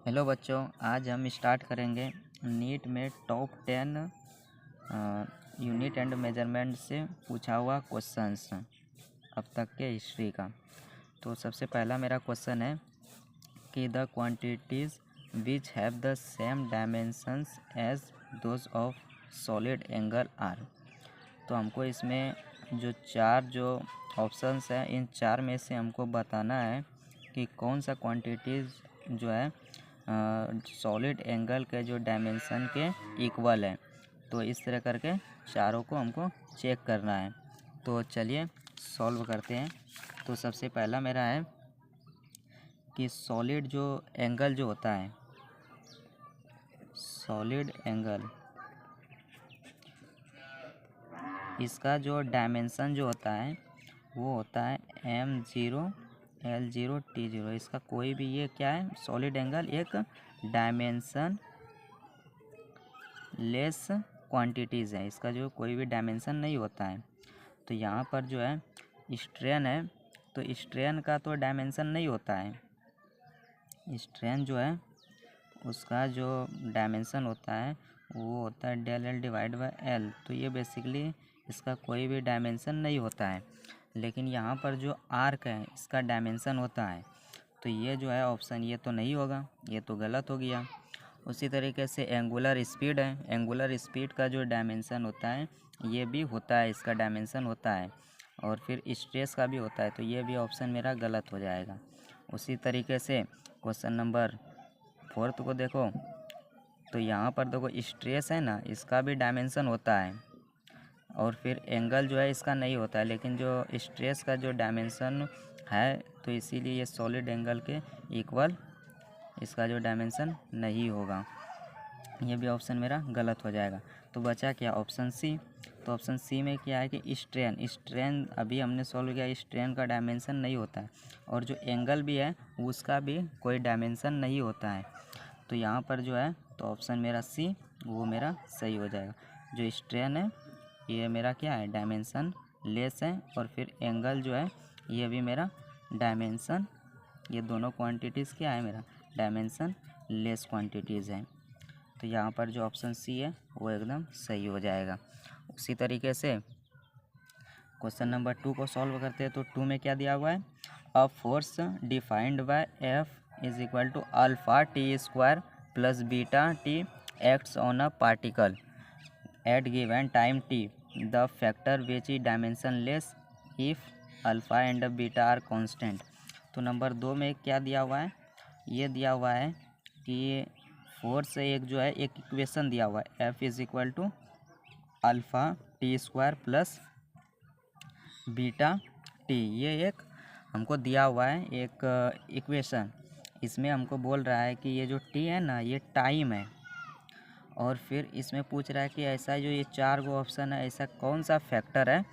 Hello बच्चों, आज हम स्टार्ट करेंगे नीट में टॉप 10 यूनिट एंड मेजरमेंट से पूछा हुआ क्वेश्चंस अब तक के हिस्ट्री का। तो सबसे पहला मेरा क्वेश्चन है कि the quantities which have the same dimensions as those of solid angle are. तो हमको इसमें जो ऑप्शंस हैं, इन चार में से हमको बताना है कि कौन सा क्वांटिटीज़ जो है सॉलिड एंगल के जो डायमेंशन के इक्वल है। तो इस तरह करके चारों को हमको चेक करना है। तो चलिए सॉल्व करते हैं। तो सबसे पहला मेरा है कि सॉलिड जो एंगल जो होता है, सॉलिड एंगल, इसका जो डायमेंशन जो होता है वो होता है M0 L0 T0। इसका कोई भी ये क्या है, सॉलिड एंगल एक डायमेंशन लेस क्वांटिटीज़ है। इसका जो कोई भी डायमेंशन नहीं होता है। तो यहाँ पर जो है स्ट्रेन है, तो स्ट्रेन का तो डायमेंशन नहीं होता है। स्ट्रेन जो है उसका जो डायमेंशन होता है वो होता है del L divide by L. तो ये बेसिकली इसका कोई भी डायमेंशन नहीं होता है। लेकिन यहाँ पर जो आर्क है इसका डायमेंशन होता है। तो ये जो है ऑप्शन ये तो नहीं होगा, ये तो गलत हो गया। उसी तरीके से एंगुलर स्पीड है, एंगुलर स्पीड का जो डायमेंशन होता है ये भी होता है, इसका डायमेंशन होता है। और फिर स्ट्रेस का भी होता है, तो ये भी ऑप्शन मेरा गलत हो जाएगा। उसी तरीके से क्वेश्चन नंबर 4 को देखो, तो यहाँ पर देखो स्ट्रेस है ना, इसका भी डायमेंशन होता है और फिर एंगल जो है इसका नहीं होता है। लेकिन जो स्ट्रेस का जो डायमेंशन है तो इसीलिए ये सॉलिड एंगल के इक्वल इसका जो डायमेंशन नहीं होगा। ये भी ऑप्शन मेरा गलत हो जाएगा। तो बचा क्या, ऑप्शन सी। तो ऑप्शन सी में क्या है कि स्ट्रेन अभी हमने सॉल्व किया, स्ट्रेन का डायमेंशन नहीं होता है और जो एंगल भी है उसका भी कोई डायमेंशन नहीं होता है। तो यहाँ पर जो है तो ऑप्शन मेरा सी वो मेरा सही हो जाएगा। जो स्ट्रेन है ये मेरा क्या है, डायमेंशन लेस है और फिर एंगल जो है ये भी मेरा डायमेंशन, ये दोनों क्वांटिटीज़ क्या है मेरा डायमेंशन लेस क्वांटिटीज़ हैं। तो यहाँ पर जो ऑप्शन सी है वो एकदम सही हो जाएगा। उसी तरीके से क्वेश्चन नंबर 2 को सॉल्व करते हैं। तो 2 में क्या दिया हुआ है, a force defined by F is equal to alpha T square plus beta t acts on a particle at given time t, the factor which is dimensionless if alpha and beta are constant. तो number 2 में क्या दिया हुआ है, ये दिया हुआ है कि फोर्स एक जो है एक इक्वेशन दिया हुआ है F is equal to alpha T square plus beta t, ये एक हमको दिया हुआ है एक इक्वेशन। इसमें हमको बोल रहा है कि ये जो टी है ना ये टाइम है और फिर इसमें पूछ रहा है कि ऐसा जो ये चार गो ऑप्शन है ऐसा कौन सा फैक्टर है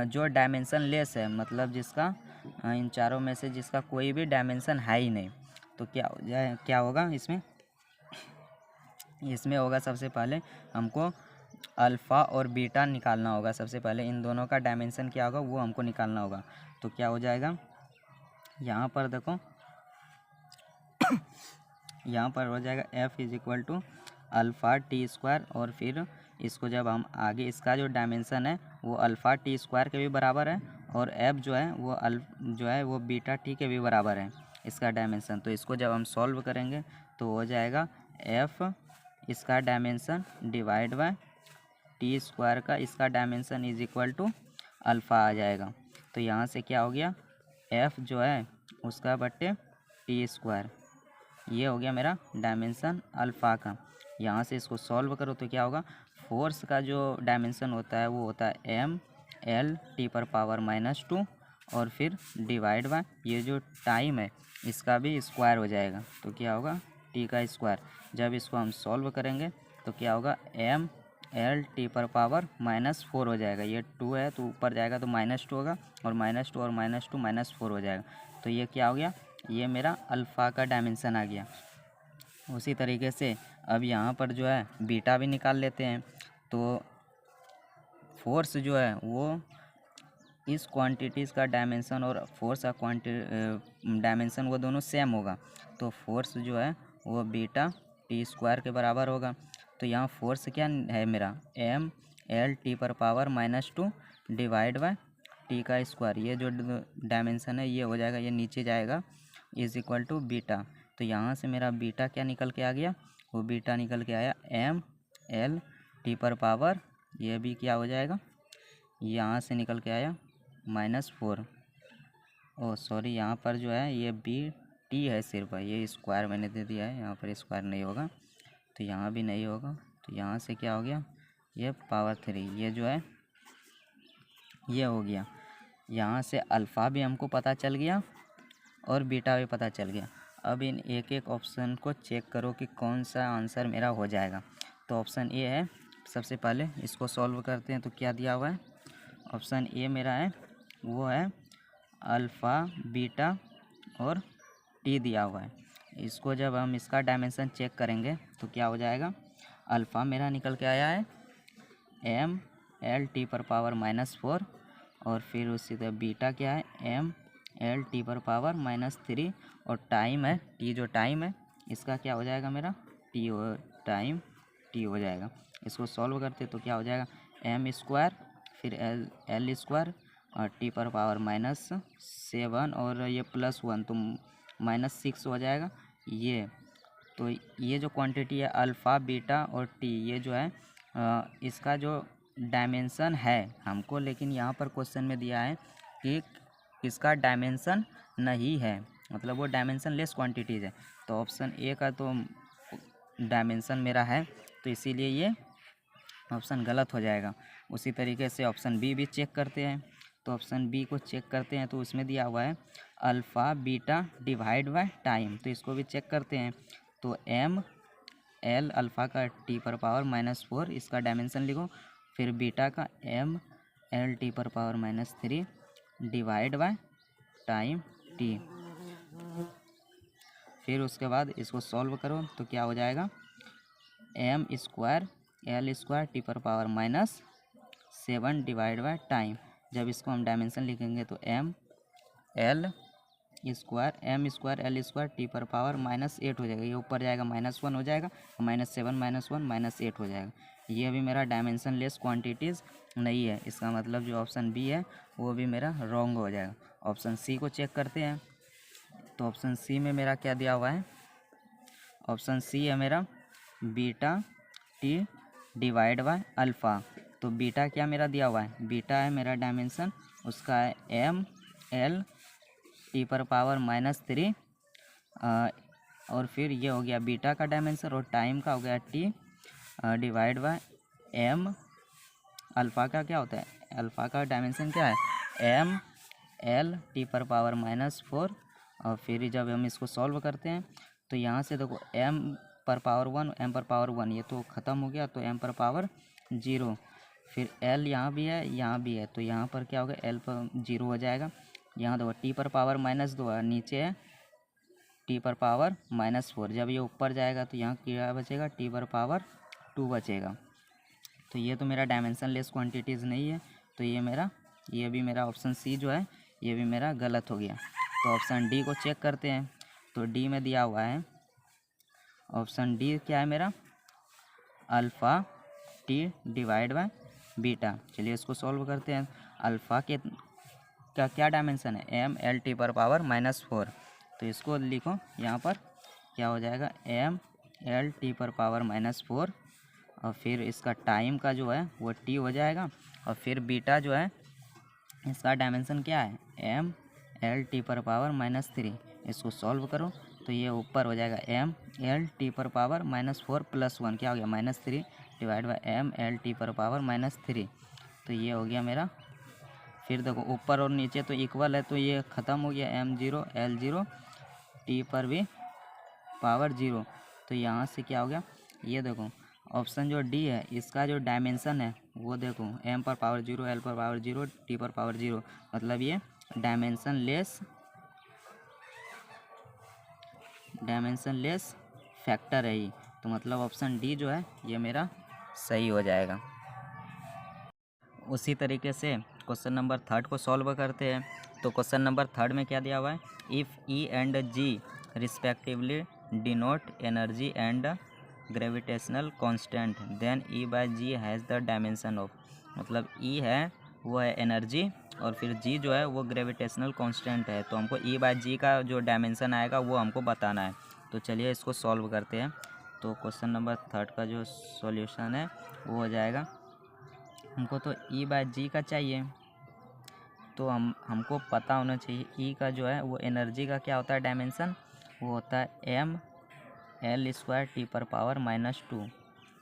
जो डायमेंशन लेस है, मतलब जिसका इन चारों में से जिसका कोई भी डायमेंशन है ही नहीं। तो क्या होगा इसमें होगा सबसे पहले हमको अल्फ़ा और बीटा निकालना होगा। सबसे पहले इन दोनों का डायमेंशन क्या होगा वो हमको निकालना होगा। तो क्या हो जाएगा, यहाँ पर देखो यहाँ पर हो जाएगा F is equal to alpha T square और फिर इसको जब हम आगे इसका जो डायमेंशन है वो अल्फ़ा टी स्क्वायर के भी बराबर है और F जो है वो बीटा टी के भी बराबर है इसका डायमेंशन। तो इसको जब हम सॉल्व करेंगे तो हो जाएगा F इसका dimension divide by T square का इसका dimension is equal to alpha आ जाएगा। तो यहाँ से क्या हो गया, F जो है उसका बट्टे टी स्क्वायर, ये हो गया मेरा डायमेंशन अल्फ़ा का। यहाँ से इसको सॉल्व करो तो क्या होगा, फोर्स का जो डायमेंशन होता है वो होता है M L T⁻⁻² और फिर डिवाइड बाय ये जो टाइम है इसका भी स्क्वायर हो जाएगा। तो क्या होगा टी का स्क्वायर। जब इसको हम सॉल्व करेंगे तो क्या होगा M L T⁻⁻4 हो जाएगा। ये 2 है तो ऊपर जाएगा तो -2 होगा और -2 और -2 -4 हो जाएगा। तो ये क्या हो गया, ये मेरा अल्फ़ा का डायमेंशन आ गया। उसी तरीके से अब यहाँ पर जो है बीटा भी निकाल लेते हैं। तो फोर्स जो है वो इस क्वांटिटीज़ का डायमेंशन और फोर्स का डायमेंशन वो दोनों सेम होगा, तो फोर्स जो है वो बीटा टी स्क्वायर के बराबर होगा। तो यहाँ फोर्स क्या है मेरा, एम एल टी पर पावर -2 डिवाइड बाय टी का स्क्वायर। ये जो डायमेंशन है ये हो जाएगा, ये नीचे जाएगा, इज इक्वल टू बीटा। तो यहाँ से मेरा बीटा क्या निकल के आ गया, वो बीटा निकल के आया एम एल टी पर पावर, ये भी क्या हो जाएगा, यहाँ से निकल के आया -4। ओ सॉरी, यहाँ पर जो है ये बी टी है सिर्फ, ये स्क्वायर मैंने दे दिया है, यहाँ पर स्क्वायर नहीं होगा, तो यहाँ भी नहीं होगा। तो यहाँ से क्या हो गया, ये पावर 3, ये जो है ये हो गया। यहाँ से अल्फ़ा भी हमको पता चल गया और बीटा भी पता चल गया। अब इन एक एक ऑप्शन को चेक करो कि कौन सा आंसर मेरा हो जाएगा। तो ऑप्शन ए है, सबसे पहले इसको सॉल्व करते हैं। तो क्या दिया हुआ है, ऑप्शन ए मेरा है वो है अल्फ़ा बीटा और टी दिया हुआ है। इसको जब हम इसका डायमेंशन चेक करेंगे तो क्या हो जाएगा, अल्फ़ा मेरा निकल के आया है एम एल टी पर पावर -4, और फिर उसी तरह बीटा क्या है एम एल टी पर पावर -3, और टाइम है टी, जो टाइम है इसका क्या हो जाएगा मेरा टी टाइम टी हो जाएगा। इसको सॉल्व करते तो क्या हो जाएगा, एम स्क्वायर फिर एल स्क्वायर और टी पर पावर -7 और ये +1 तो -6 हो जाएगा। ये तो ये जो क्वांटिटी है अल्फ़ा बीटा और टी, ये जो है इसका जो डायमेंशन है हमको, लेकिन यहाँ पर क्वेश्चन में दिया है कि इसका डायमेंशन नहीं है, मतलब वो डायमेंशन लेस क्वांटिटीज़ है। तो ऑप्शन ए का तो डायमेंशन मेरा है, तो इसीलिए ये ऑप्शन गलत हो जाएगा। उसी तरीके से ऑप्शन बी भी चेक करते हैं। तो ऑप्शन बी को चेक करते हैं, तो उसमें दिया हुआ है alpha beta divide by time, तो इसको भी चेक करते हैं। तो एम एल अल्फ़ा का टी पर पावर -4 इसका डायमेंशन लिखो, फिर बीटा का एम एल टी पर power -3 divide by time T, फिर उसके बाद इसको सॉल्व करो तो क्या हो जाएगा, M square L square T पर पावर -7 डिवाइड बाय टाइम। जब इसको हम डायमेंशन लिखेंगे तो M L square L square T पर पावर -8 हो जाएगा, ये ऊपर जाएगा -1 हो जाएगा, -7 -1 -8 हो जाएगा। ये भी मेरा डायमेंशन लेस क्वांटिटीज़ नहीं है, इसका मतलब जो ऑप्शन बी है वो भी मेरा रॉन्ग हो जाएगा। ऑप्शन सी को चेक करते हैं। तो ऑप्शन सी में मेरा क्या दिया हुआ है, ऑप्शन सी है मेरा beta T divide bye alpha. तो बीटा क्या मेरा दिया हुआ है, बीटा है मेरा डायमेंशन, उसका है एम एल टी पर पावर -3, और फिर ये हो गया बीटा का डायमेंशन, और टाइम का हो गया T divide by M. Alpha का क्या होता है, अल्फ़ा का डायमेंशन क्या है एम एल टी पर पावर -4, और फिर जब हम इसको सॉल्व करते हैं तो यहाँ से देखो एम पर पावर 1 एम पर पावर 1 ये तो ख़त्म हो गया, तो एम पर पावर 0, फिर एल यहाँ भी है यहाँ भी है, तो यहाँ पर क्या होगा एल पर 0 हो जाएगा। यहाँ देखो टी पर पावर -2 है, नीचे है टी पर पावर -4, जब ये ऊपर जाएगा तो यहाँ क्या बचेगा टी पर पावर 2 बचेगा। तो ये तो मेरा डायमेंशन लेस क्वांटिटीज़ नहीं है, तो ये भी मेरा ऑप्शन सी जो है ये भी मेरा गलत हो गया। तो ऑप्शन डी को चेक करते हैं। तो डी में दिया हुआ है, ऑप्शन डी क्या है मेरा alpha T divide by beta. चलिए इसको सॉल्व करते हैं। अल्फ़ा के का क्या डायमेंशन है एम एल टी पर पावर -4, तो इसको लिखो यहाँ पर क्या हो जाएगा एम एल टी पर पावर -4, और फिर इसका टाइम का जो है वो टी हो जाएगा, और फिर बीटा जो है इसका डायमेंशन क्या है एम एल टी पर पावर -3। इसको सॉल्व करो तो ये ऊपर हो जाएगा एम एल टी पर पावर -4 +1 क्या हो गया -3 divide by M L T पर पावर -3। तो ये हो गया मेरा, फिर देखो ऊपर और नीचे तो इक्वल है, तो ये ख़त्म हो गया m0 l0 टी पर भी पावर 0। तो यहाँ से क्या हो गया, ये देखो ऑप्शन जो डी है इसका जो डायमेंशन है वो देखो m पर पावर 0 l पर पावर 0 t पर पावर 0, मतलब ये डायमेंशन लेस फैक्टर है ही, तो मतलब ऑप्शन डी जो है ये मेरा सही हो जाएगा। उसी तरीके से क्वेश्चन नंबर 3 को सॉल्व करते हैं। तो क्वेश्चन नंबर 3 में क्या दिया हुआ है, if E and G respectively denote energy and gravitational constant then E by G has the dimension of, मतलब ई है वो है एनर्जी और फिर जी जो है वो ग्रेविटेशनल कांस्टेंट है। तो हमको ई बाय जी का जो डायमेंशन आएगा वो हमको बताना है। तो चलिए इसको सॉल्व करते हैं। तो क्वेश्चन नंबर 3 का जो सॉल्यूशन है वो हो जाएगा, हमको तो ई बाय जी का चाहिए, तो हमको पता होना चाहिए ई का जो है वो एनर्जी का क्या होता है डायमेंशन, वो होता है एम एल स्क्वायर टी पर पावर -2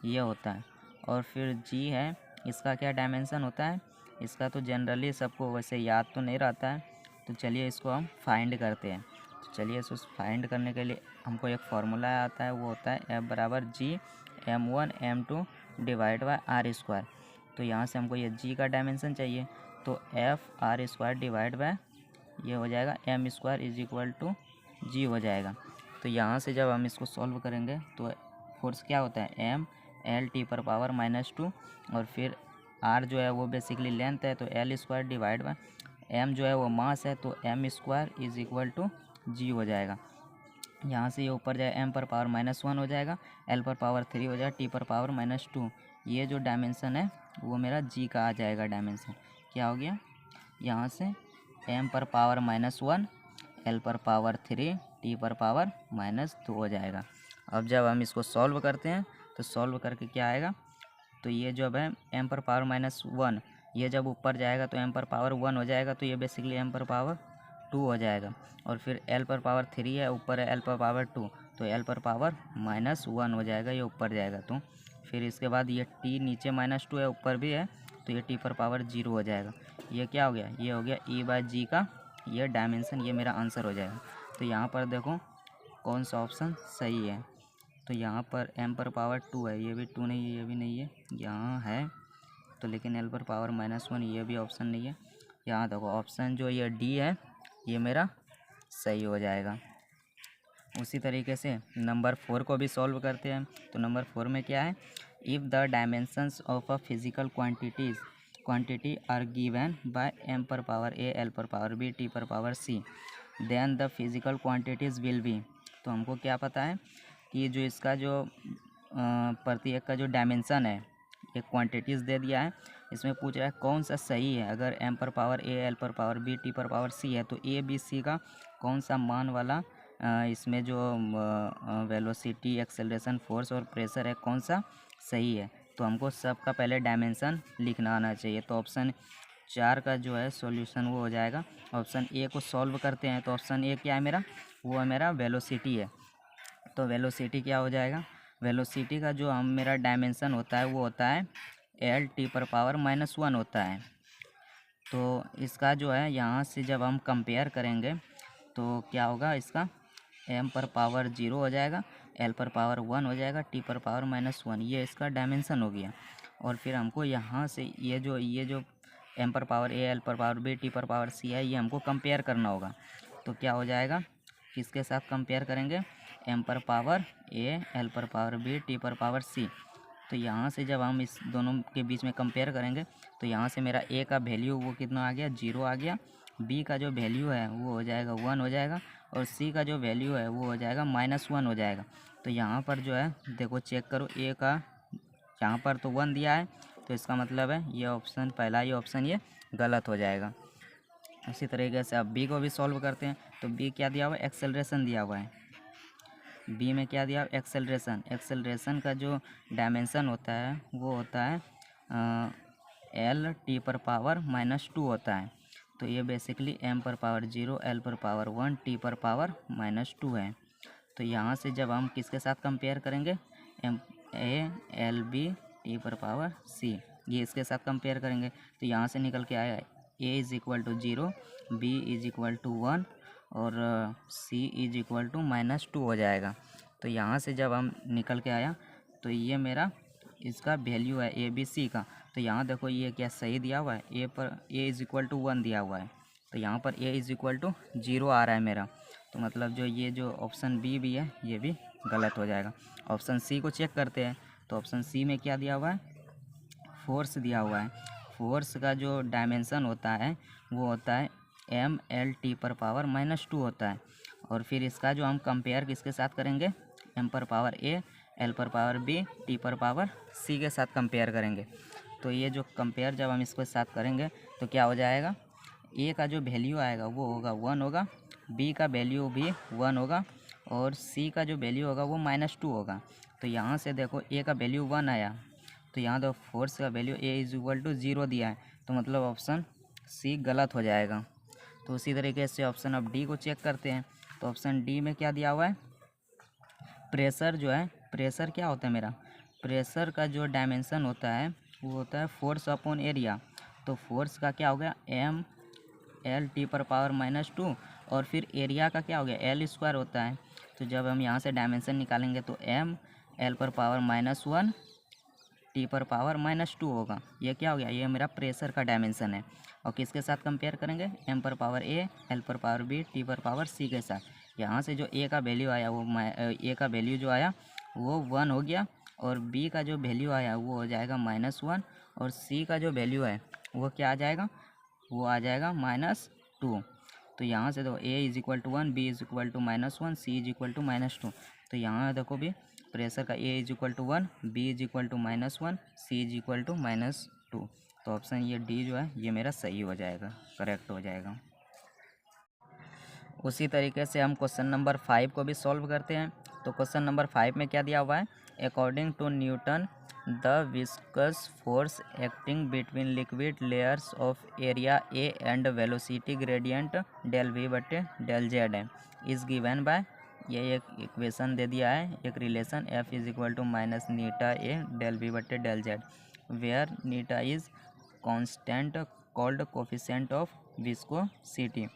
ये होता है। और फिर जी है इसका क्या डायमेंशन होता है, इसका तो जनरली सबको वैसे याद तो नहीं रहता है, तो चलिए इसको हम फाइंड करते हैं। तो चलिए इसको फाइंड करने के लिए हमको एक फार्मूला आता है, वो होता है F बराबर G m1 m2 divide by R square. तो यहाँ से हमको ये जी का डायमेंशन चाहिए, तो F R square divide by ये हो जाएगा M square is equal to G हो जाएगा। तो यहाँ से जब हम इसको सॉल्व करेंगे तो फोर्स क्या होता है एम एल टी पर पावर -2 और फिर आर जो है वो बेसिकली लेंथ है, तो L square divide by M जो है वो मास है, तो M square is equal to G हो जाएगा। यहाँ से ये ऊपर जाए एम पर पावर -1 हो जाएगा, एल पर पावर 3 हो जाएगा, टी पर पावर -2। ये जो डायमेंशन है वो मेरा जी का आ जाएगा डायमेंशन। क्या हो गया, यहाँ से एम पर पावर -1, एल पर पावर 3, टी पर पावर -2 हो जाएगा। अब जब हम इसको सॉल्व करते हैं तो सॉल्व करके क्या आएगा, तो ये जब है एम पर पावर -1 ये जब ऊपर जाएगा तो एम पर पावर 1 हो जाएगा, तो ये बेसिकली एम पर पावर 2 हो जाएगा। और फिर एल पर पावर 3 है, ऊपर है एल पर पावर 2, तो एल पर पावर -1 हो जाएगा, ये ऊपर जाएगा। तो फिर इसके बाद ये टी नीचे -2 है, ऊपर भी है, तो ये टी पर पावर 0 हो जाएगा। ये क्या हो गया, ये हो गया ई बाय जी का ये डायमेंशन, ये मेरा आंसर हो जाएगा। तो यहाँ पर देखो कौन सा ऑप्शन सही है, तो यहाँ पर एम पर पावर 2 है, ये भी 2 नहीं है, ये भी नहीं है, यहाँ है तो लेकिन एल पर पावर -1 ये भी ऑप्शन नहीं है। यहाँ देखो ऑप्शन जो ये डी है ये मेरा सही हो जाएगा। उसी तरीके से नंबर 4 को भी सॉल्व करते हैं। तो नंबर 4 में क्या है, if the dimensions of a physical quantity are given by M पर पावर ए, एल पर पावर बी, टी पर power C, then the physical quantities will be. तो हमको क्या पता है कि जो इसका जो प्रत्येक का जो डायमेंशन है एक क्वांटिटीज़ दे दिया है, इसमें पूछ रहा है कौन सा सही है। अगर एम पर पावर ए, एल पर पावर बी, टी पर पावर सी है, तो ए बी सी का कौन सा मान वाला इसमें जो वेलोसिटी, एक्सेलरेशन, फोर्स और प्रेशर है कौन सा सही है। तो हमको सबका पहले डायमेंशन लिखना आना चाहिए। तो ऑप्शन 4 का जो है सॉल्यूशन वो हो जाएगा। ऑप्शन ए को सॉल्व करते हैं, तो ऑप्शन ए क्या है मेरा, वो है मेरा वेलोसिटी है। तो वेलोसिटी क्या हो जाएगा, वेलोसिटी का जो हम मेरा डायमेंशन होता है वो होता है एल टी पर पावर -1 होता है। तो इसका जो है यहाँ से जब हम कंपेयर करेंगे तो क्या होगा, इसका एम पर पावर 0 हो जाएगा, एल पर पावर 1 हो जाएगा, टी पर पावर -1, ये इसका डायमेंशन हो गया। और फिर हमको यहाँ से ये जो एम पर पावर ए, एल पर पावर बी, टी पर पावर सी है, ये हमको कंपेयर करना होगा। तो क्या हो जाएगा, किसके साथ कंपेयर करेंगे, एम पर पावर ए, एल पर पावर बी, टी पर पावर सी। तो यहाँ से जब हम इस दोनों के बीच में कंपेयर करेंगे तो यहाँ से मेरा ए का वैल्यू वो कितना आ गया, 0 आ गया, बी का जो वैल्यू है वो हो जाएगा 1 हो जाएगा, और सी का जो वैल्यू है वो हो जाएगा -1 हो जाएगा। तो यहाँ पर जो है देखो चेक करो, ए का यहाँ पर तो 1 दिया है, तो इसका मतलब है ये ऑप्शन पहला ही ऑप्शन ये गलत हो जाएगा। इसी तरीके से अब बी को भी सॉल्व करते हैं। तो बी क्या दिया हुआ है, एक्सेलरेशन दिया हुआ है। बी में क्या दिया, एक्सेलरेशन। एक्सेलरेशन का जो डायमेंशन होता है वो होता है एल टी पर पावर -2 होता है। तो ये बेसिकली एम पर पावर 0, एल पर पावर 1, टी पर पावर -2 है। तो यहाँ से जब हम किसके साथ कंपेयर करेंगे, M A, L B, T पर पावर सी, ये इसके साथ कंपेयर करेंगे। तो यहाँ से निकल के आया A is equal to 0, B is equal to 1 और सी इज इक्वल टू -2 हो जाएगा। तो यहाँ से जब हम निकल के आया तो ये मेरा इसका वैल्यू है ए बी सी का। तो यहाँ देखो ये क्या सही दिया हुआ है, ए पर ए इज़ इक्वल टू 1 दिया हुआ है, तो यहाँ पर ए इज़ इक्वल टू 0 आ रहा है मेरा। तो मतलब जो ये जो ऑप्शन बी भी है ये भी गलत हो जाएगा। ऑप्शन सी को चेक करते हैं। तो ऑप्शन सी में क्या दिया हुआ है, फोर्स दिया हुआ है। फोर्स का जो डायमेंशन होता है वो होता है mL/2 होता है। और फिर इसका जो हम कंपेयर किसके साथ करेंगे, m/a, l/b, t/c के साथ कंपेयर करेंगे। तो ये जो कंपेयर जब हम इसके साथ करेंगे तो क्या हो जाएगा, a का जो वैल्यू आएगा वो होगा 1 होगा, b का वैल्यू भी 1 होगा और c का जो वैल्यू होगा वो -2 होगा। तो यहाँ से देखो a का वैल्यू 1 आया, तो यहाँ तो फोर्स का वैल्यू a = 0 दिया है, तो मतलब ऑप्शन सी गलत हो जाएगा। तो उसी तरीके से ऑप्शन अब डी को चेक करते हैं। तो ऑप्शन डी में क्या दिया हुआ है, प्रेशर जो है, प्रेशर क्या होता है मेरा, प्रेशर का जो डायमेंशन होता है वो होता है फोर्स अपॉन एरिया। तो फोर्स का क्या हो गया mL/-2 और फिर एरिया का क्या हो गया L² होता है। तो जब हम यहाँ से डायमेंशन निकालेंगे तो mL/-1 T/-2 होगा। ये क्या हो गया, ये मेरा प्रेशर का डायमेंशन है। और किसके साथ कंपेयर करेंगे, m/a, l/b, t/c के साथ। यहाँ से जो a का वैल्यू आया वो a का वैल्यू जो आया वो 1 हो गया और b का जो वैल्यू आया वो हो जाएगा -1 और c का जो वैल्यू है वो क्या आ जाएगा, वो आ जाएगा -2। तो यहाँ से देखो a = 1, b = -1, c = -2। तो यहाँ देखो भी प्रेशर का a = 1, b = -1, c = -2। तो ऑप्शन ये डी जो है ये मेरा सही हो जाएगा, करेक्ट हो जाएगा। उसी तरीके से हम क्वेश्चन नंबर 5 को भी सॉल्व करते हैं। तो क्वेश्चन नंबर 5 में क्या दिया हुआ है, according to Newton the viscous force acting between liquid layers of area A and velocity gradient ΔV/ΔZ है इज़ गिवन बाय, ये एक इक्वेशन दे दिया है, एक relation F = -ηA ΔV/ΔZ where eta is constant called coefficient of viscosity.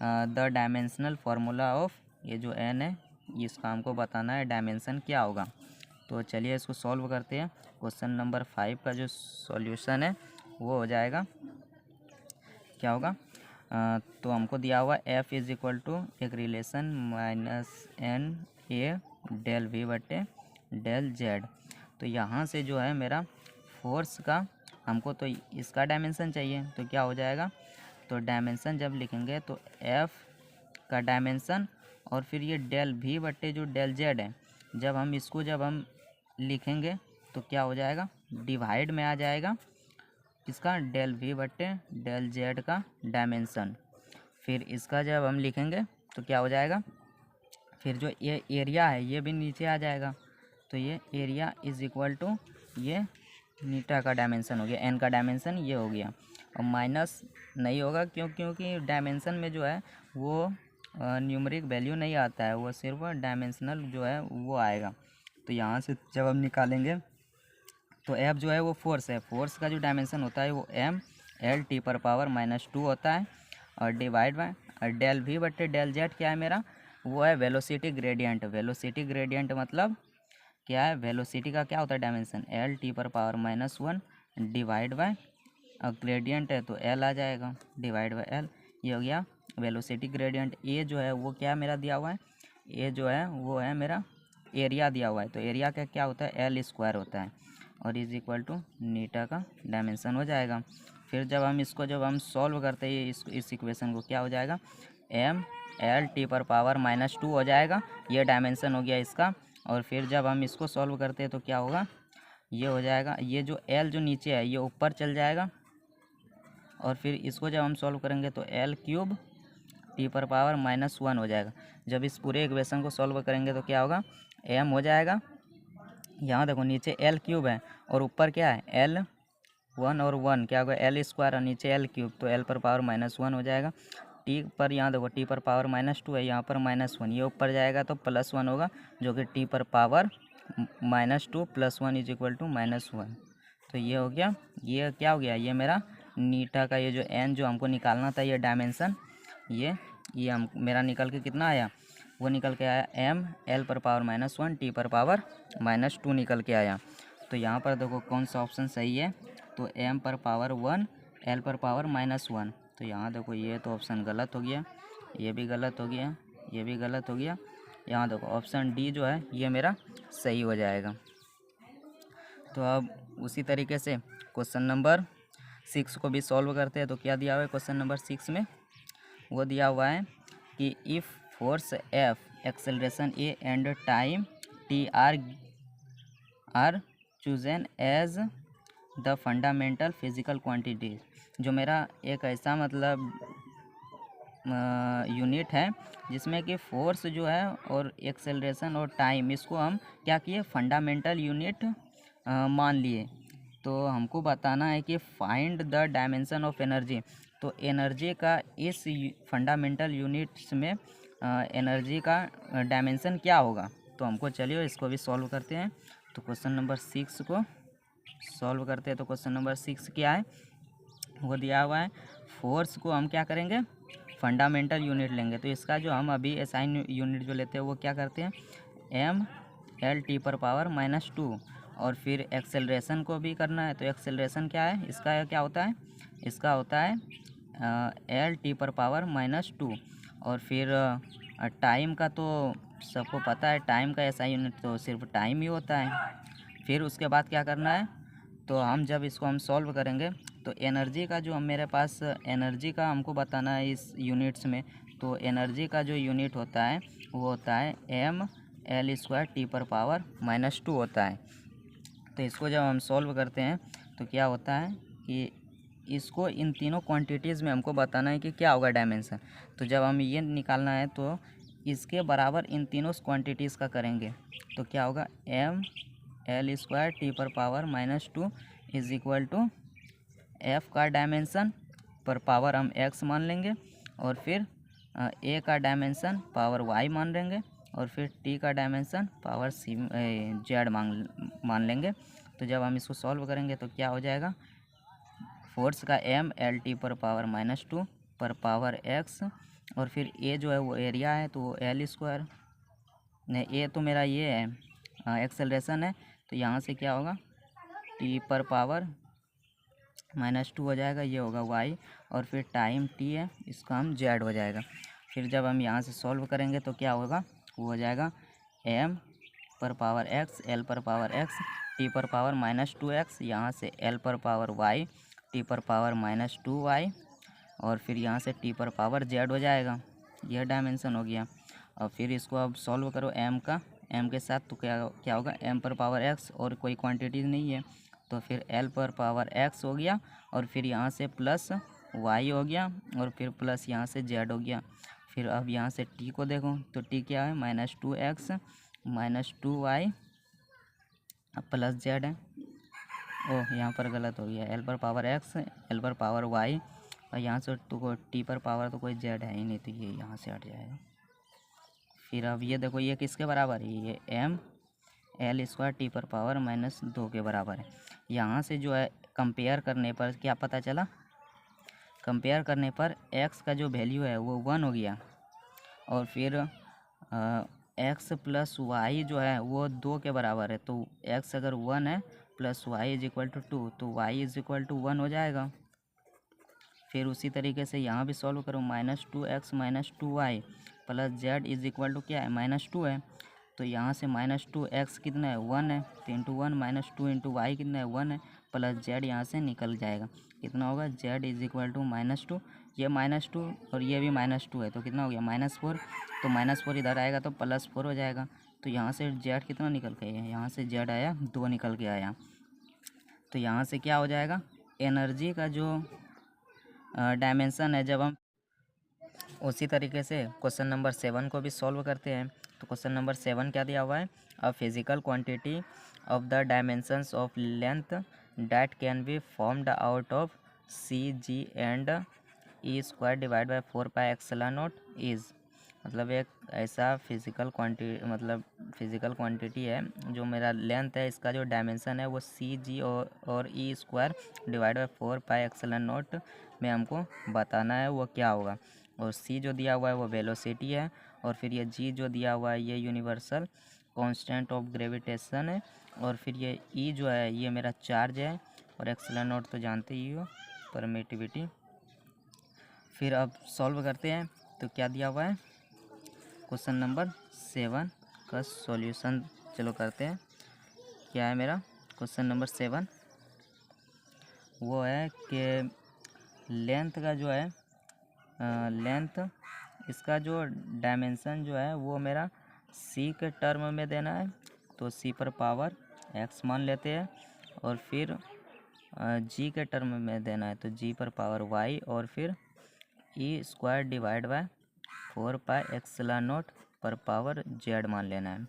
The dimensional formula of, ये जो n है इसका हमको बताना है डायमेंशन क्या होगा। तो चलिए इसको सॉल्व करते हैं। क्वेश्चन नंबर 5 का जो सॉल्यूशन है वो हो जाएगा, क्या होगा, तो हमको दिया हुआ F = एक रिलेशन -NA ΔV/ΔZ। तो यहाँ से जो है मेरा फोर्स का हमको तो इसका डायमेंशन चाहिए, तो क्या हो जाएगा, तो डायमेंशन जब लिखेंगे तो F का डायमेंशन और फिर ये ΔV/ΔZ है, जब हम इसको लिखेंगे तो क्या हो जाएगा, डिवाइड में आ जाएगा इसका ΔV/ΔZ का डायमेंशन। फिर इसका जब हम लिखेंगे तो क्या हो जाएगा, फिर जो ये एरिया है ये भी नीचे आ जाएगा। तो ये एरिया = ये नीटा का डायमेंशन हो गया, एन का डायमेंशन ये हो गया। और माइनस नहीं होगा क्योंकि डायमेंशन में जो है वो न्यूमरिक वैल्यू नहीं आता है, वो सिर्फ डायमेंशनल जो है वो आएगा। तो यहाँ से जब हम निकालेंगे तो F जो है वो फोर्स है, फोर्स का जो डायमेंशन होता है वो mL/-2 होता है और डिवाइड बाय ΔV/ΔZ क्या है मेरा, वो है वेलोसिटी ग्रेडियंट। वेलोसिटी ग्रेडियंट मतलब क्या है, वेलोसिटी का क्या होता है dimension L/-1 divide by gradient है तो L आ जाएगा डिवाइड बाय L, ये हो गया वेलोसिटी ग्रेडियंट। ए जो है वो क्या मेरा दिया हुआ है, ए जो है वो है मेरा एरिया दिया हुआ है, तो एरिया का क्या होता है L² होता है और = नीटा का डायमेंशन हो जाएगा। फिर जब हम सॉल्व करते हैं इस इक्वेशन को, क्या हो जाएगा, mL/-2 हो जाएगा, ये डायमेंशन हो गया इसका। और फिर जब हम इसको सॉल्व करते हैं तो क्या होगा, ये हो जाएगा, ये जो L जो नीचे है ये ऊपर चल जाएगा और फिर इसको जब हम सॉल्व करेंगे तो L³ T⁻⁻1 हो जाएगा। जब इस पूरे इक्वेशन को सॉल्व करेंगे तो क्या होगा, m हो जाएगा, यहाँ देखो नीचे L³ है और ऊपर क्या है L1 और 1 क्या होगा L² और नीचे L³ तो L⁻⁻1 हो जाएगा। टी पर यहाँ देखो T⁻⁻2 है, यहाँ पर -1, ये ऊपर जाएगा तो +1 होगा जो कि T⁻⁻2 + 1 = -1। तो ये हो गया, ये क्या हो गया, ये मेरा नीटा का ये जो n जो हमको निकालना था ये डायमेंशन, ये हम मेरा निकल के कितना आया, वो निकल के आया mL/-1 T⁻⁻2 निकल के आया। तो यहाँ पर देखो कौन सा ऑप्शन सही है, तो m/1 L/-1। तो यहाँ देखो ये तो ऑप्शन गलत हो गया, ये भी गलत हो गया, ये भी गलत हो गया। यहाँ देखो ऑप्शन डी जो है ये मेरा सही हो जाएगा। तो अब उसी तरीके से क्वेश्चन नंबर 6 को भी सॉल्व करते हैं। तो क्या दिया हुआ है क्वेश्चन नंबर 6 में, वो दिया हुआ है कि if force F, acceleration A and time T are chosen as the fundamental physical quantity. जो मेरा एक ऐसा मतलब यूनिट है जिसमें कि फोर्स जो है और एक्सेलरेशन और टाइम, इसको हम क्या किए, फंडामेंटल यूनिट मान लिए। तो हमको बताना है कि find the dimension of energy. तो एनर्जी का इस फंडामेंटल यूनिट्स में एनर्जी का डायमेंशन क्या होगा। तो हमको चलिए इसको भी सॉल्व करते हैं। तो क्वेश्चन नंबर 6 को सॉल्व करते हैं। तो क्वेश्चन नंबर 6 क्या है, वो दिया हुआ है फोर्स को हम क्या करेंगे, फंडामेंटल यूनिट लेंगे। तो इसका जो हम अभी एसआई यूनिट जो लेते हैं वो क्या करते हैं, mL/⁻²। और फिर एक्सेलरेशन को भी करना है। तो एक्सेलरेशन क्या है, इसका क्या होता है, इसका होता है L/⁻²। और फिर टाइम का तो सबको पता है, टाइम का एसआई यूनिट तो सिर्फ टाइम ही होता है। फिर उसके बाद क्या करना है, तो हम जब इसको हम सॉल्व करेंगे तो एनर्जी का जो मेरे पास एनर्जी का हमको बताना है इस यूनिट्स में। तो एनर्जी का जो यूनिट होता है वो होता है mL²T⁻² होता है। तो इसको जब हम सॉल्व करते हैं तो क्या होता है कि इसको इन तीनों क्वांटिटीज़ में हमको बताना है कि क्या होगा डायमेंशन। तो जब हम ये निकालना है तो इसके बराबर इन तीनों क्वांटिटीज़ का करेंगे। तो क्या होगा, mL²T⁻² is equal to F का डायमेंशन पर पावर हम एक्स मान लेंगे, और फिर ए का डायमेंशन पावर वाई मान लेंगे, और फिर टी का डायमेंशन पावर जेड मान लेंगे। तो जब हम इसको सॉल्व करेंगे तो क्या हो जाएगा, फोर्स का mL/⁻² पर पावर एक्स, और फिर ए जो है वो एरिया है तो वो L², नहीं ए तो मेरा ये है एक्सेलरेशन है। तो यहाँ से क्या होगा, T⁻⁻² हो जाएगा, ये होगा y, और फिर टाइम t है, इसका हम z हो जाएगा। फिर जब हम यहाँ से सॉल्व करेंगे तो क्या होगा, वो हो जाएगा m/x L/x T⁻²x, यहाँ से L/y T⁻²y, और फिर यहाँ से T⁻z हो जाएगा। यह डायमेंशन हो गया। और फिर इसको अब सॉल्व करो m के साथ, तो क्या होगा, m/x और कोई क्वांटिटी नहीं है तो फिर L/x हो गया, और फिर यहाँ से प्लस y हो गया, और फिर प्लस यहाँ से z हो गया। फिर अब यहाँ से t को देखो तो t क्या है, -2x -2y प्लस z है। ओह यहाँ पर गलत हो गया, L/x L/y, और यहाँ से तो T/पावर तो कोई z है ही नहीं, तो ये यहाँ से हट जाएगा। फिर अब ये देखो ये किसके बराबर है, ये mL²T⁻² के बराबर है। यहाँ से जो है कंपेयर करने पर क्या पता चला, कंपेयर करने पर x का जो वैल्यू है वो 1 हो गया, और फिर x + y जो है वो 2 के बराबर है। तो x अगर 1 है plus y is equal to 2, तो y इज इक्वल टू 1 हो जाएगा। फिर उसी तरीके से यहाँ भी सॉल्व करो, -2x -2y plus z is equal to क्या है, -2 है। तो यहाँ से -2x कितना है, 1 है, तो इंटू 1 -2 इंटू वाई कितना है, 1 है, प्लस z यहाँ से निकल जाएगा। कितना होगा, z इज इक्वल टू -2, ये -2 और ये भी -2 है, तो कितना हो गया, -4। तो -4 इधर आएगा तो +4 हो जाएगा। तो यहाँ से z कितना निकल के आया, यहाँ से z आया 2 निकल के आया। तो यहाँ से क्या हो जाएगा, एनर्जी का जो डायमेंशन है, जब हम उसी तरीके से क्वेश्चन नंबर 7 को भी सॉल्व करते हैं। तो क्वेश्चन नंबर 7 क्या दिया हुआ है, a physical quantity of the dimensions of length that can be formed out of CG and E² divide by 4πε0 is. मतलब एक ऐसा फिजिकल क्वांटिटी है जो मेरा लेंथ है, इसका जो डायमेंशन है वो CG और E² डिवाइड बाय 4πε0 में हमको बताना है वो क्या होगा। और c जो दिया हुआ है वो वेलोसिटी है, और फिर ये g जो दिया हुआ है ये यूनिवर्सल कांस्टेंट ऑफ ग्रेविटेशन है, और फिर ये e जो है ये मेरा चार्ज है, और ε0 तो जानते ही हो, परमिटिविटी। फिर अब सॉल्व करते हैं। तो क्या दिया हुआ है, क्वेश्चन नंबर 7 का सॉल्यूशन चलो करते हैं। क्या है मेरा क्वेश्चन नंबर 7, वो है कि लेंथ का जो है लेंथ इसका जो डायमेंशन जो है वो मेरा सी के टर्म में देना है। तो सी पर पावर एक्स मान लेते हैं और फिर जी के टर्म में देना है तो जी पर पावर वाई और फिर E square divide by 4 pi epsilon naught पर पावर जेड मान लेना है।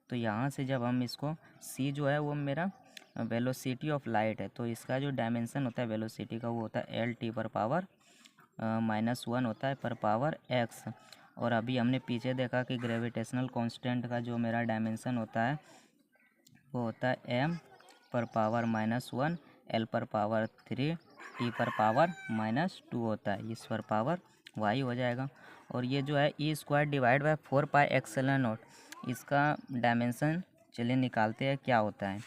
तो यहाँ से जब हम इसको सी जो है वो मेरा वेलोसिटी ऑफ लाइट है, तो इसका जो डायमेंशन होता है वेलोसिटी का वो होता है एल टी पर पावर -1 होता है पर पावर एक्स। और अभी हमने पीछे देखा कि ग्रेविटेशनल कांस्टेंट का जो मेरा डायमेंशन होता है वो होता है एम पर पावर -1 एल पर पावर 3 टी पर पावर -2 होता है, इस पर पावर वाई हो जाएगा। और ये जो है E square divide by 4 pi epsilon naught, इसका डायमेंशन चलिए निकालते हैं क्या होता है।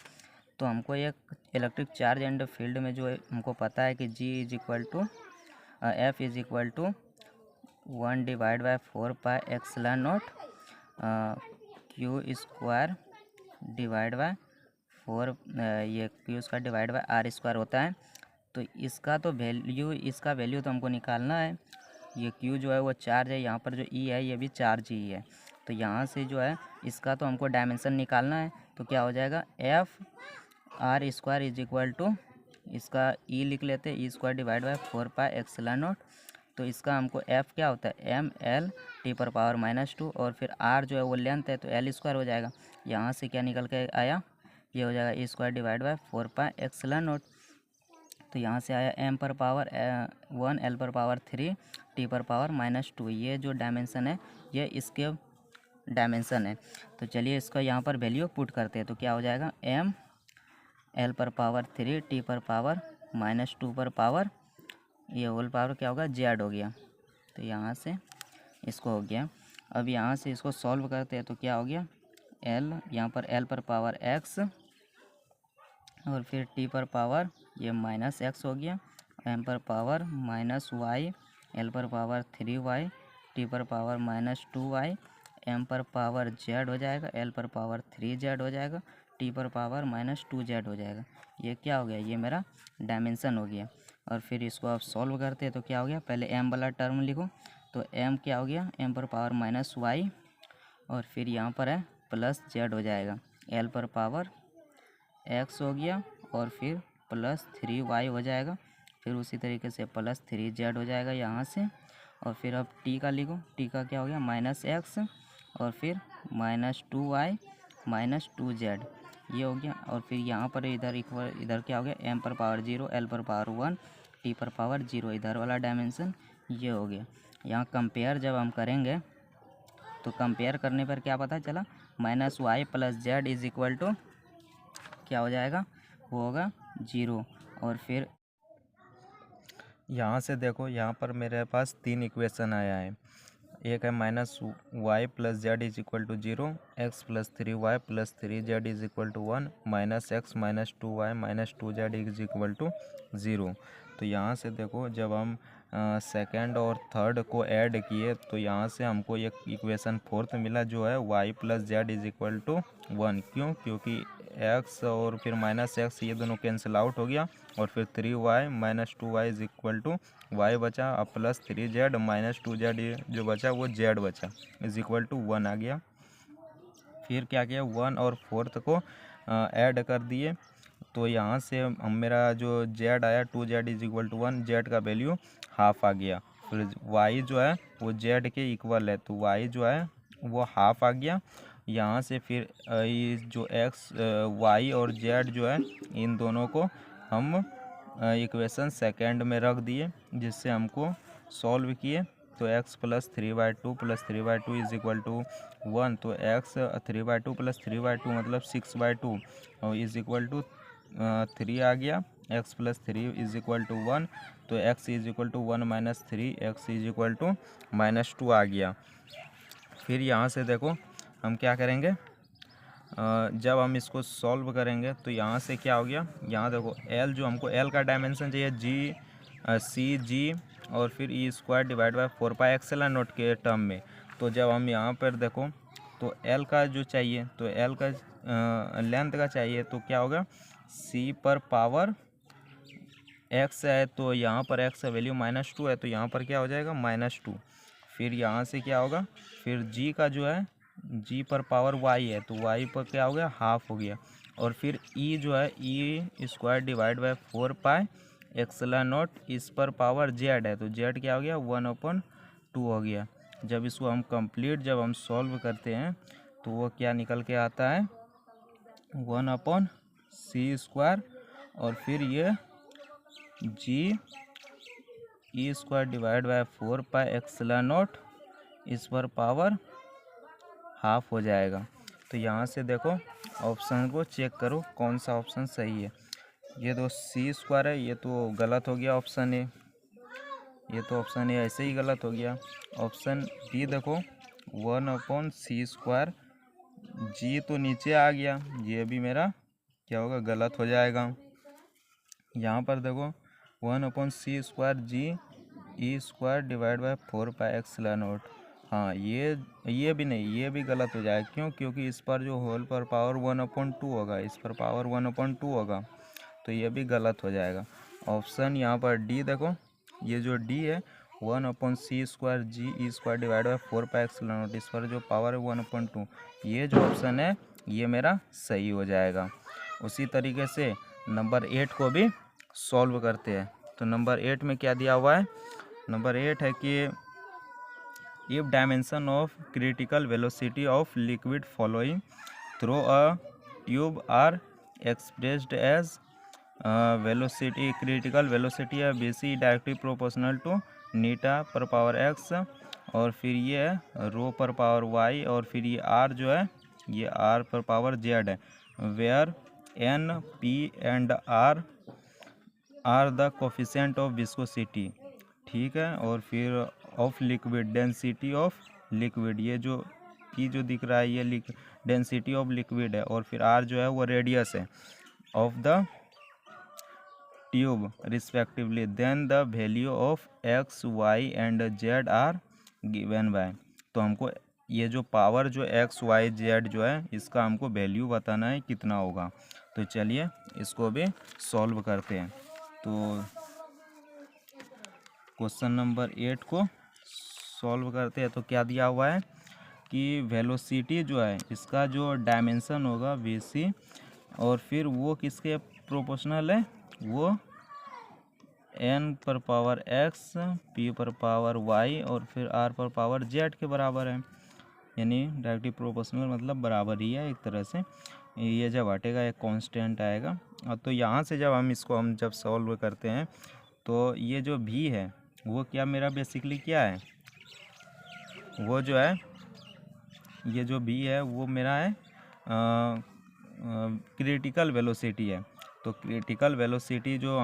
तो हमको एक इलेक्ट्रिक चार्ज एंड फील्ड में जो है हमको पता है कि G is equal to F is equal to 1 divide by 4 pi epsilon naught Q square divide by 4 ये Q square divide by R square होता है। तो इसका तो इसका वैल्यू तो हमको निकालना है। ये क्यू जो है वो चार्ज है, यहाँ पर जो ई है ये भी चार्ज ही है। तो यहाँ से जो है इसका तो हमको डायमेंशन निकालना है। तो क्या हो जाएगा F R square is equal to, इसका ई लिख लेते हैं E square divide by 4 pi epsilon naught. तो इसका हमको एफ क्या होता है एम एल टी पर पावर -2 और फिर आर जो है वो लेंथ है तो एल स्क्वायर हो जाएगा। यहाँ से क्या निकल के आया, ये हो जाएगा E square divide by 4 pi epsilon naught. तो यहाँ से आया एम पर पावर 1 एल पर पावर 3 टी पर पावर -2, ये जो डायमेंशन है ये इसके डायमेंशन है। तो चलिए इसका यहाँ पर वैल्यू पुट करते हैं। तो क्या हो जाएगा एम एल पर पावर 3 टी पर पावर -2 पर पावर ये होल पावर क्या होगा जेड हो गया। तो यहाँ से इसको हो गया। अब यहाँ से इसको सॉल्व करते हैं तो क्या हो गया एल, यहाँ पर एल पर पावर एक्स और फिर टी पर पावर ये -x हो गया, एम पर पावर -y, एल पर पावर 3y, टी पर पावर -2y, एम पर पावर z हो जाएगा, एल पर पावर 3z हो जाएगा, टी पर पावर -2z हो जाएगा। ये क्या हो गया, ये मेरा डायमेंशन हो गया। और फिर इसको आप सॉल्व करते हैं तो क्या हो गया, पहले m वाला टर्म लिखो। तो m क्या हो गया, m पर पावर -y और फिर यहाँ पर है +z हो जाएगा, l पर पावर x हो गया और फिर +3y हो जाएगा, फिर उसी तरीके से +3z हो जाएगा यहाँ से। और फिर अब t का लिखो, t का क्या हो गया -x और फिर -2y -2z ये हो गया। और फिर यहाँ पर इधर क्या हो गया m पर पावर 0 l पर पावर 1 t पर पावर 0, इधर वाला डायमेंशन ये हो गया। यहाँ कंपेयर जब हम करेंगे तो कंपेयर करने पर क्या पता चला -y + z is equal to क्या हो जाएगा, वो होगा 0। और फिर यहाँ से देखो, यहाँ पर मेरे पास 3 इक्वेशन आया है। एक है -y + z is equal to 0, x + 3y + 3z is equal to 1, -x -2y -2z is equal to 0। तो यहाँ से देखो जब हम सेकंड और थर्ड को ऐड किए तो यहाँ से हमको एक इक्वेशन फोर्थ मिला जो है y + z is equal to 1। क्यों, क्योंकि x और फिर -x ये दोनों कैंसिल आउट हो गया और फिर 3y -2y is equal to y बचा और +3z -2z जो बचा वो z बचा इज इक्वल टू 1 आ गया। फिर क्या किया 1 और फोर्थ को ऐड कर दिए तो यहाँ से हम मेरा जो z आया 2z is equal to 1, z का वैल्यू हाफ आ गया। फिर y जो है वो z के इक्वल है तो y जो है वो हाफ आ गया। यहाँ से फिर ये जो x y और z जो है इन दोनों को हम इक्वेशन सेकंड में रख दिए जिससे हमको सॉल्व किए। तो x + 3/2 + 3/2 इज इक्वल टू 1, तो x 3/2 + 3/2 मतलब 6/2 और इज इक्वल टू 3 आ गया। x + 3 इज इक्वल टू 1, तो x is equal to 1 - 3, x is equal to -2 आ गया। फिर यहाँ से देखो हम क्या करेंगे, जब हम इसको सॉल्व करेंगे तो यहाँ से क्या हो गया, यहाँ देखो L जो हमको L का डायमेंशन चाहिए g और फिर E square divide by 4 pi epsilon naught के टर्म में। तो जब हम यहाँ पर देखो तो L का जो चाहिए तो L का लेंथ का चाहिए तो क्या होगा c पर पावर एक्स है तो यहाँ पर एक्स का वैल्यू -2 है, तो यहाँ पर क्या हो जाएगा -2। फिर यहाँ से क्या होगा, फिर जी का जो है जी पर पावर वाई है, तो वाई पर क्या हो गया, हाफ हो गया। और फिर ई जो है E square divide by 4 pi epsilon naught इस पर पावर जेड है, तो जेड क्या हो गया 1/2 हो गया। जब इसको हम कंप्लीट जब हम सॉल्व करते हैं तो वो क्या निकल के आता है 1/c² और फिर ये G E square divide by 4 pi epsilon naught इस पर पावर हाफ हो जाएगा। तो यहाँ से देखो ऑप्शन को चेक करो कौन सा ऑप्शन सही है। ये तो c² है, ये तो गलत हो गया ऑप्शन ए, ये तो ऑप्शन ए ऐसे ही गलत हो गया। ऑप्शन बी देखो 1/c², जी तो नीचे आ गया, ये भी मेरा क्या होगा गलत हो जाएगा। यहाँ पर देखो 1/c² G E square divide by 4 pi epsilon naught, हाँ ये भी नहीं, ये भी गलत हो जाएगा। क्यों, क्योंकि इस पर जो होल पर पावर 1/2 होगा, इस पर पावर 1/2 होगा, तो ये भी गलत हो जाएगा। ऑप्शन यहाँ पर डी देखो, ये जो डी है 1/c² G E square divide by 4 pi epsilon naught, इस पर जो पावर है 1/2, ये जो ऑप्शन है ये मेरा सही हो जाएगा। उसी तरीके से नंबर 8 को भी सॉल्व करते हैं। तो नंबर 8 में क्या दिया हुआ है, नंबर 8 है कि if dimension of critical velocity of liquid following through a tube are expressed as velocity, critical velocity है BC directly proportional to eta पर पावर एक्स, और फिर ये है रो पर पावर वाई, और फिर ये आर जो है ये आर पर पावर जेड है, where N P and R the coefficient of viscosity, ठीक है। और फिर of liquid, density of liquid, ये जो P जो दिख रहा है ये डेंसिटी ऑफ लिक्विड है, और फिर R जो है वो रेडियस है of the tube respectively, then the value of X Y and Z are given by. तो हमको ये जो पावर जो X Y Z जो है इसका हमको वैल्यू बताना है कितना होगा। तो चलिए इसको भी सॉल्व करते हैं। तो क्वेश्चन नंबर 8 को सॉल्व करते हैं। तो क्या दिया हुआ है कि वेलोसिटी जो है इसका जो डायमेंशन होगा VC, और फिर वो किसके प्रोपोर्शनल है, वो N पर पावर X P पर पावर Y और फिर R पर पावर Z के बराबर है, यानी डायरेक्टली प्रोपोर्शनल मतलब बराबर ही है एक तरह से। ये जब हटेगा एक कांस्टेंट आएगा। और तो यहाँ से जब हम इसको जब सॉल्व करते हैं तो ये जो भी है वो क्या मेरा बेसिकली क्या है, वो जो है ये जो भी है वो मेरा है क्रिटिकल वेलोसिटी है। तो क्रिटिकल वेलोसिटी जो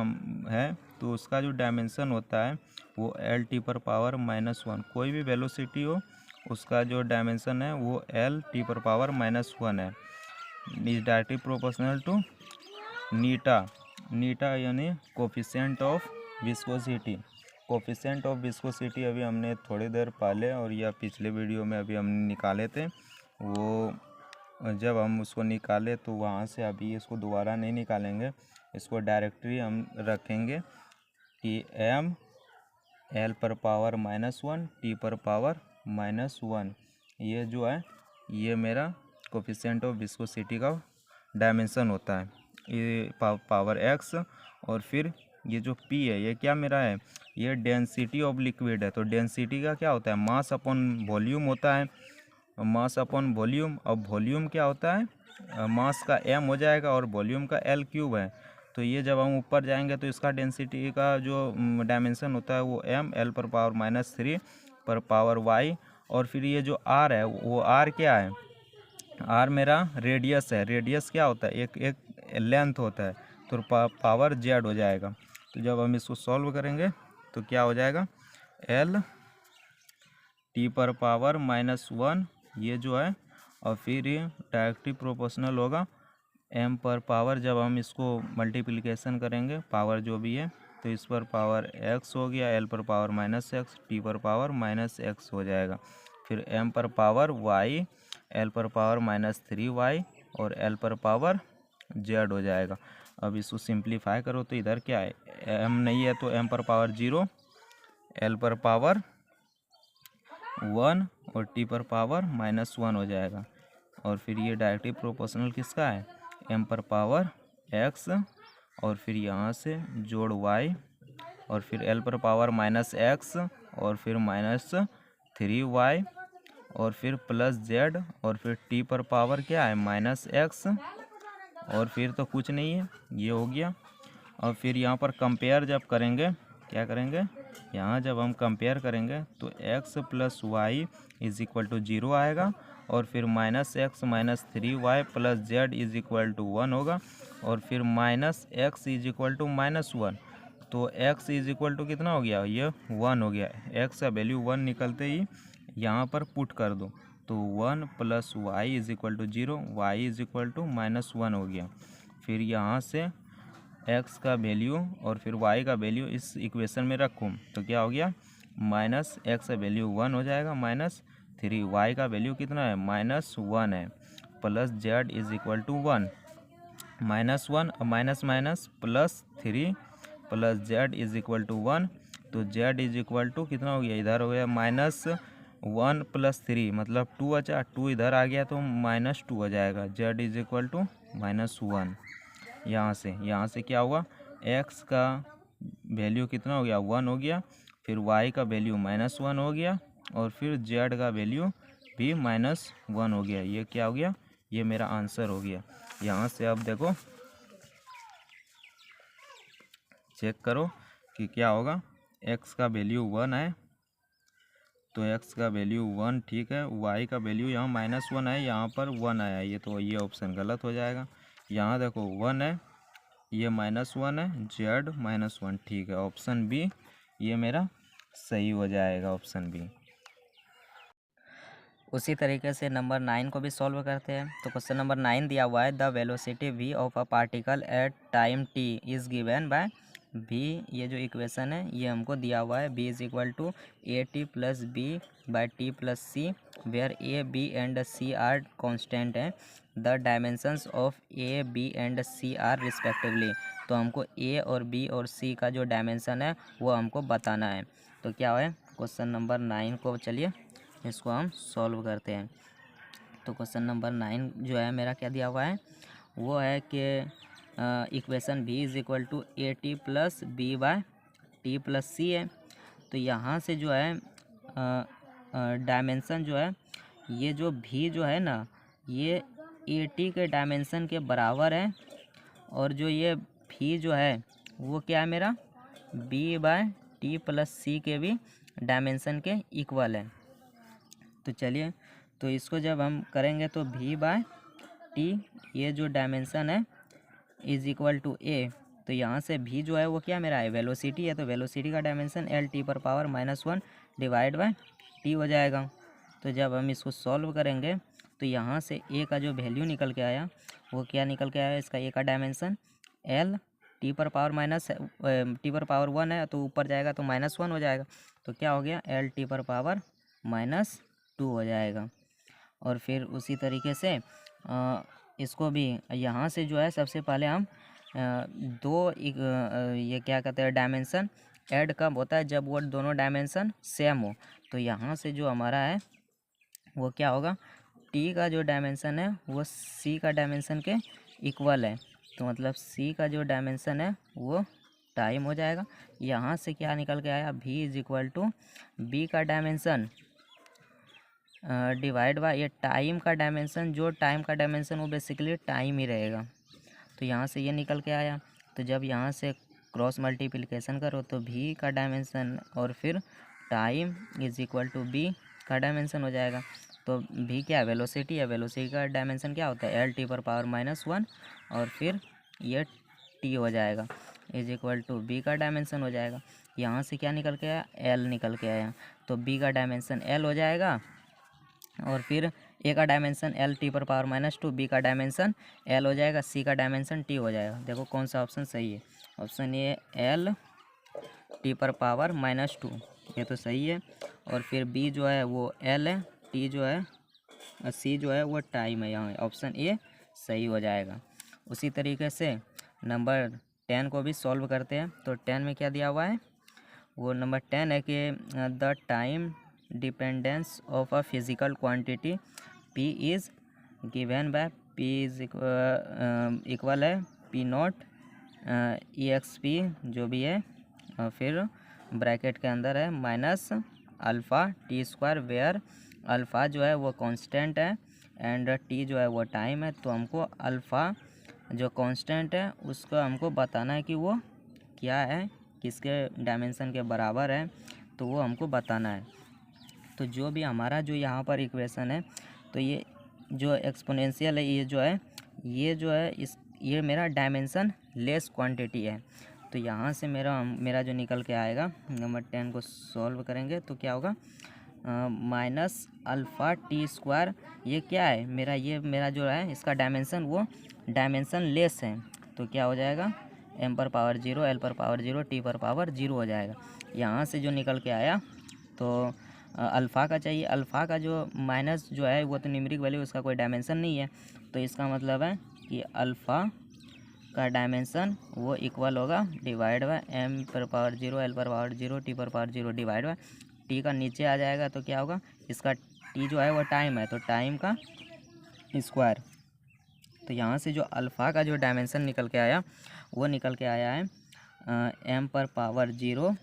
है तो उसका जो डायमेंशन होता है वो LT पर पावर -1, कोई भी वेलोसिटी हो उसका जो डायमेंशन है वो LT पर पावर -1 है। इज डायरेक्टली प्रोपोर्शनल टू नीटा यानी coefficient of viscosity. Coefficient of viscosity अभी हमने थोड़ी देर पहले और या पिछले वीडियो में अभी हमने निकाले थे, वो जब हम उसको निकाले तो वहाँ से अभी इसको दोबारा नहीं निकालेंगे, इसको डायरेक्टली हम रखेंगे कि M L पर पावर -1 T पर पावर -1, ये जो है ये मेरा कोफिशिएंट ऑफ विस्कोसिटी का डायमेंशन होता है, ये पावर X। और फिर ये जो P है ये क्या मेरा है, ये डेंसिटी ऑफ लिक्विड है। तो डेंसिटी का क्या होता है, मास अपॉन वॉल्यूम होता है, मास अपॉन वॉल्यूम। अब वॉल्यूम क्या होता है, मास का M हो जाएगा और वॉल्यूम का L³ है। तो ये जब हम ऊपर जाएंगे तो इसका डेंसिटी का जो डायमेंशन होता है वो M L पर पावर -3 पर पावर Y, और फिर ये जो R है वो R क्या है, R मेरा रेडियस है। रेडियस क्या होता है, एक लेंथ होता है, तो पावर Z हो जाएगा। तो जब हम इसको सॉल्व करेंगे तो क्या हो जाएगा L T पर पावर -1 ये जो है, और फिर ये डायरेक्टली प्रोपोर्शनल होगा M पर पावर, जब हम इसको मल्टीप्लिकेशन करेंगे पावर जो भी है तो इस पर पावर X हो गया, L पर पावर -X, T पर पावर -X हो जाएगा। फिर M पर पावर Y, L पर पावर -3Y और L पर पावर Z हो जाएगा। अब इसको सिंप्लीफाई करो तो इधर क्या है, m नहीं है तो m पर पावर 0, l पर पावर 1 और t पर पावर -1 हो जाएगा। और फिर ये डायरेक्टली प्रोपोर्शनल किसका है, m पर पावर x और फिर यहाँ से जोड़ y और फिर l पर पावर -x और फिर -3y और फिर +z और फिर t पर पावर क्या है -x और फिर तो कुछ नहीं है, ये हो गया। और फिर यहाँ पर कंपेयर जब करेंगे, क्या करेंगे, यहाँ जब हम कंपेयर करेंगे तो x + y = 0 आएगा और फिर -x - 3y + z = 1 होगा और फिर -x = -1, तो x कितना हो गया, ये 1 हो गया। x का वैल्यू 1 निकलते ही यहाँ पर पुट कर दो तो 1 + y = 0, y = -1 हो गया। फिर यहाँ से x का वैल्यू और फिर y का वैल्यू इस इक्वेशन में रखूँ तो क्या हो गया, -x का वैल्यू 1 हो जाएगा -3, y का वैल्यू कितना है -1 है, plus z = 1, -1 minus minus +3 plus z = 1, तो z कितना हो गया, इधर हो गया -1 + 3 मतलब 2 बचा, 2 इधर आ गया तो -2 हो जाएगा, z = -1। यहाँ से क्या हुआ, x का वैल्यू कितना हो गया 1 हो गया, फिर y का वैल्यू -1 हो गया और फिर z का वैल्यू भी -1 हो गया। ये क्या हो गया, ये मेरा आंसर हो गया। यहाँ से अब देखो चेक करो कि क्या होगा, x का वैल्यू 1 है तो x का वैल्यू 1 ठीक है, y का वैल्यू यहाँ -1 है, यहाँ पर 1 आया, ये तो ये ऑप्शन गलत हो जाएगा। यहाँ देखो 1 है, ये -1 है, z -1 ठीक है, ऑप्शन बी ये मेरा सही हो जाएगा, ऑप्शन बी। उसी तरीके से नंबर 9 को भी सॉल्व करते हैं। तो क्वेश्चन नंबर 9 दिया हुआ है, the velocity v of a particle at time t is given bye v, ये जो इक्वेशन है ये हमको दिया हुआ है, v = at + b/t + c where a b and c are constant हैं, the dimensions of a b and c are respectively. तो हमको a और b और c का जो डायमेंशन है वो हमको बताना है। तो क्या है, क्वेश्चन नंबर 9 को चलिए इसको हम सॉल्व करते हैं। तो क्वेश्चन नंबर 9 जो है मेरा क्या दिया हुआ है, वो है कि equation v = at + b/t + c है। तो यहाँ से जो है डायमेंशन जो है, ये जो v जो है ना ये at के डायमेंशन के बराबर है और जो ये v जो है वो क्या है मेरा b/t + c के भी डायमेंशन के इक्वल है। तो चलिए, तो इसको जब हम करेंगे तो v/t ये जो डायमेंशन है = a, तो यहाँ से v जो है वो क्या मेरा है, वेलोसिटी है, तो वेलोसिटी का डायमेंशन l(t⁻⁻1) / t हो जाएगा। तो जब हम इसको सॉल्व करेंगे तो यहाँ से a का जो वैल्यू निकल के आया वो क्या निकल के आया, इसका a का डायमेंशन l(t⁻1) है, तो ऊपर जाएगा तो -1 हो जाएगा, तो क्या हो गया l(t⁻2) हो जाएगा। और फिर उसी तरीके से इसको भी यहाँ से जो है सबसे पहले हम ये क्या कहते हैं डायमेंशन ऐड कब होता है, जब वो दोनों डायमेंशन सेम हो। तो यहाँ से जो हमारा है वो क्या होगा, t का जो डायमेंशन है वो c का डायमेंशन के इक्वल है, तो मतलब c का जो डायमेंशन है वो टाइम हो जाएगा। यहाँ से क्या निकल के आया, v = b का डायमेंशन डिवाइड बाय ये टाइम का डायमेंशन, जो टाइम का डायमेंशन वो बेसिकली टाइम ही रहेगा। तो यहाँ से ये निकल के आया, तो जब यहाँ से क्रॉस मल्टीप्लिकेशन करो तो v का डायमेंशन और फिर टाइम = b का डायमेंशन हो जाएगा। तो v क्या है, वेलोसिटी है, वेलोसिटी का डायमेंशन क्या होता है l(t⁻⁻1) और फिर ये t हो जाएगा = b का डायमेंशन हो जाएगा। यहाँ से क्या निकल के आया, l निकल के आया, तो b का डायमेंशन l हो जाएगा और फिर a का डायमेंशन l(t⁻⁻2), b का डायमेंशन l हो जाएगा, c का डायमेंशन t हो जाएगा। देखो कौन सा ऑप्शन सही है, ऑप्शन ए l(t⁻⁻2) ये तो सही है। और फिर b जो है वो l है, t जो है c जो है वो टाइम है, यहाँ ऑप्शन ए सही हो जाएगा। उसी तरीके से नंबर 10 को भी सॉल्व करते हैं। तो 10 में क्या दिया हुआ है, वो नंबर 10 है कि the time dependence of a physical quantity P is given by P is equal है P naught E X P जो भी है, फिर ब्रैकेट के अंदर है minus alpha T square, where alpha जो है वो कांस्टेंट है एंड टी जो है वो टाइम है। तो हमको अल्फ़ा जो कांस्टेंट है उसको हमको बताना है कि वो क्या है, किसके डायमेंशन के बराबर है, तो वो हमको बताना है। तो जो भी हमारा जो यहाँ पर इक्वेशन है, तो ये जो एक्सपोनेंशियल है ये जो है ये मेरा डायमेंशन लेस क्वांटिटी है। तो यहाँ से मेरा जो निकल के आएगा, नंबर 10 को सॉल्व करेंगे तो क्या होगा, माइनस अल्फ़ा टी स्क्वायर, ये क्या है मेरा जो है इसका डायमेंशन वो डायमेंशन लेस है। तो क्या हो जाएगा, m पर पावर 0, l पर पावर 0, t पर पावर 0 हो जाएगा। यहाँ से जो निकल के आया तो अल्फ़ा का चाहिए, अल्फ़ा का जो माइनस जो है वो तो न्यूमेरिक वैल्यू, उसका कोई डायमेंशन नहीं है। तो इसका मतलब है कि अल्फ़ा का डायमेंशन वो इक्वल होगा डिवाइड बाय m पर पावर 0, l पर पावर 0, t पर पावर 0 डिवाइड बाय t का नीचे आ जाएगा। तो क्या होगा, इसका t जो है वो टाइम है, तो टाइम का स्क्वायर। तो यहाँ से जो अल्फ़ा का जो डायमेंशन निकल के आया वो निकल के आया है m पर पावर 0,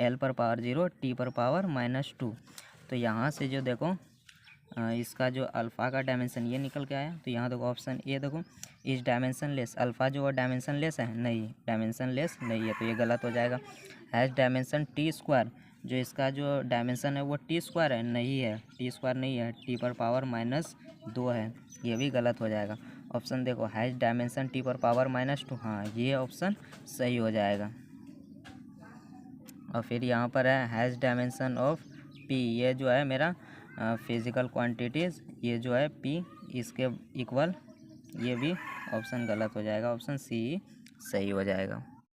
l पर पावर 0, t पर पावर -2। तो यहाँ से जो देखो इसका जो अल्फ़ा का डायमेंशन ये निकल के आया। तो यहाँ देखो ऑप्शन ए देखो, इस डायमेंशन लेस, अल्फ़ा जो है डायमेंशन लेस है, नहीं डायमेंशन लेस नहीं है, तो ये गलत हो जाएगा। हैज़ डायमेंशन टी स्क्वायर, जो इसका जो डायमेंशन है वो टी स्क्वायर है, नहीं है, टी स्क्वायर नहीं है, टी पर पावर -2 है, ये भी गलत हो जाएगा। ऑप्शन देखो हैज़ डायमेंशन टी पर पावर -2, हाँ ये ऑप्शन सही हो जाएगा। और फिर यहाँ पर है हैज़ डायमेंशन ऑफ पी, ये जो है मेरा फिज़िकल क्वांटिटीज़, ये जो है पी इसके इक्वल, ये भी ऑप्शन गलत हो जाएगा, ऑप्शन सी सही हो जाएगा।